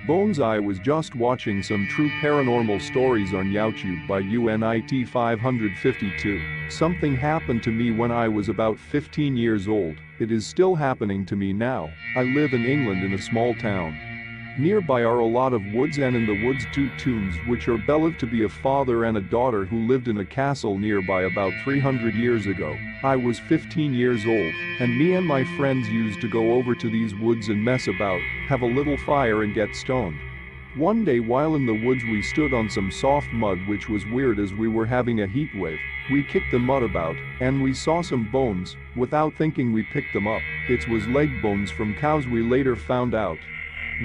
Bones. I was just watching some true paranormal stories on YouTube by UNIT 552. Something happened to me when I was about 15 years old. It is still happening to me now. I live in England in a small town. Nearby are a lot of woods, and in the woods two tombs which are believed to be a father and a daughter who lived in a castle nearby about 300 years ago. I was 15 years old, and me and my friends used to go over to these woods and mess about, have a little fire and get stoned. One day while in the woods we stood on some soft mud, which was weird as we were having a heat wave. We kicked the mud about, and we saw some bones. Without thinking we picked them up. It was leg bones from cows, we later found out.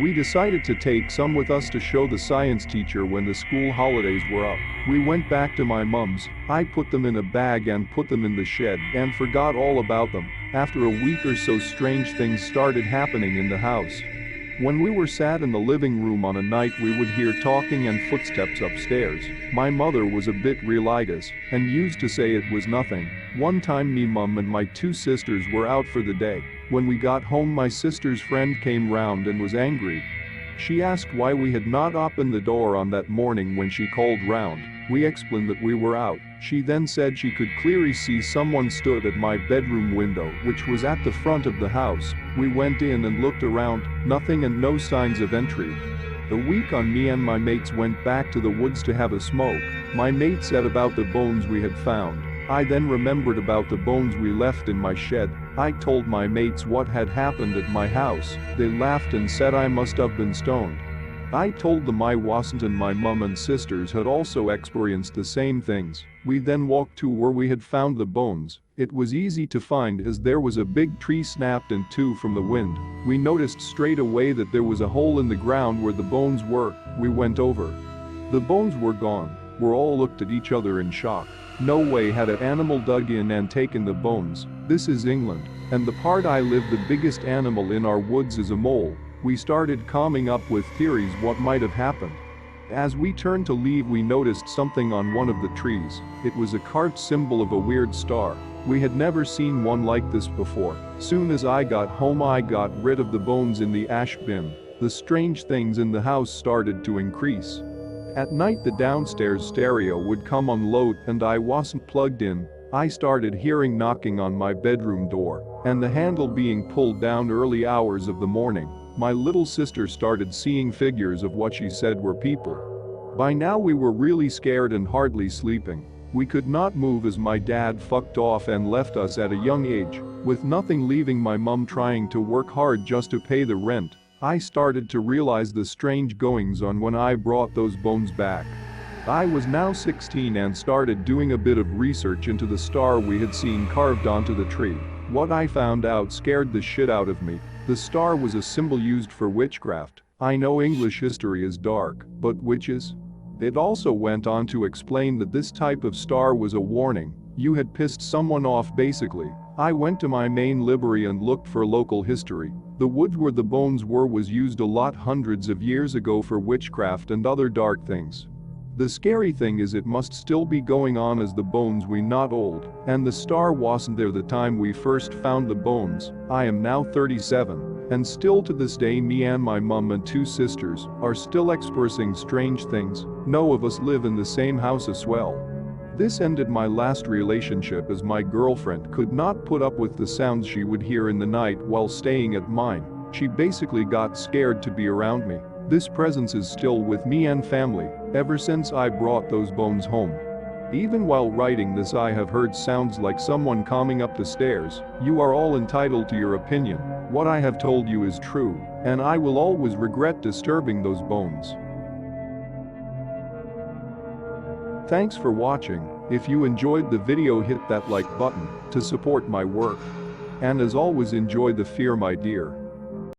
We decided to take some with us to show the science teacher when the school holidays were up. We went back to my mum's. I put them in a bag and put them in the shed and forgot all about them. After a week or so, strange things started happening in the house. When we were sat in the living room on a night, we would hear talking and footsteps upstairs. My mother was a bit religious and used to say it was nothing. One time me mum and my two sisters were out for the day. When we got home, my sister's friend came round and was angry. She asked why we had not opened the door on that morning when she called round. We explained that we were out. She then said she could clearly see someone stood at my bedroom window, which was at the front of the house. We went in and looked around, nothing and no signs of entry. A week on, me and my mates went back to the woods to have a smoke. My mate said about the bones we had found. I then remembered about the bones we left in my shed. I told my mates what had happened at my house. They laughed and said I must have been stoned. I told them I wasn't, and my mum and sisters had also experienced the same things. We then walked to where we had found the bones. It was easy to find as there was a big tree snapped in two from the wind. We noticed straight away that there was a hole in the ground where the bones were. We went over. The bones were gone. We all looked at each other in shock. No way had an animal dug in and taken the bones. This is England, and the part I live, the biggest animal in our woods is a mole. We started coming up with theories what might have happened. As we turned to leave, we noticed something on one of the trees. It was a carved symbol of a weird star. We had never seen one like this before. Soon as I got home, I got rid of the bones in the ash bin. The strange things in the house started to increase. At night the downstairs stereo would come on loud and I wasn't plugged in. I started hearing knocking on my bedroom door and the handle being pulled down early hours of the morning. My little sister started seeing figures of what she said were people. By now we were really scared and hardly sleeping. We could not move as my dad fucked off and left us at a young age, with nothing, leaving my mum trying to work hard just to pay the rent. I started to realize the strange goings on when I brought those bones back. I was now 16 and started doing a bit of research into the star we had seen carved onto the tree. What I found out scared the shit out of me. The star was a symbol used for witchcraft. I know English history is dark, but witches? It also went on to explain that this type of star was a warning. You had pissed someone off basically. I went to my main library and looked for local history. The wood where the bones were was used a lot hundreds of years ago for witchcraft and other dark things. The scary thing is it must still be going on, as the bones we not old, and the star wasn't there the time we first found the bones. I am now 37, and still to this day me and my mum and two sisters are still experiencing strange things. No of us live in the same house as well. This ended my last relationship as my girlfriend could not put up with the sounds she would hear in the night while staying at mine. She basically got scared to be around me. This presence is still with me and family ever since I brought those bones home. Even while writing this, I have heard sounds like someone coming up the stairs. You are all entitled to your opinion. What I have told you is true, and I will always regret disturbing those bones. Thanks for watching. If you enjoyed the video, hit that like button to support my work. And as always, enjoy the fear, my dear.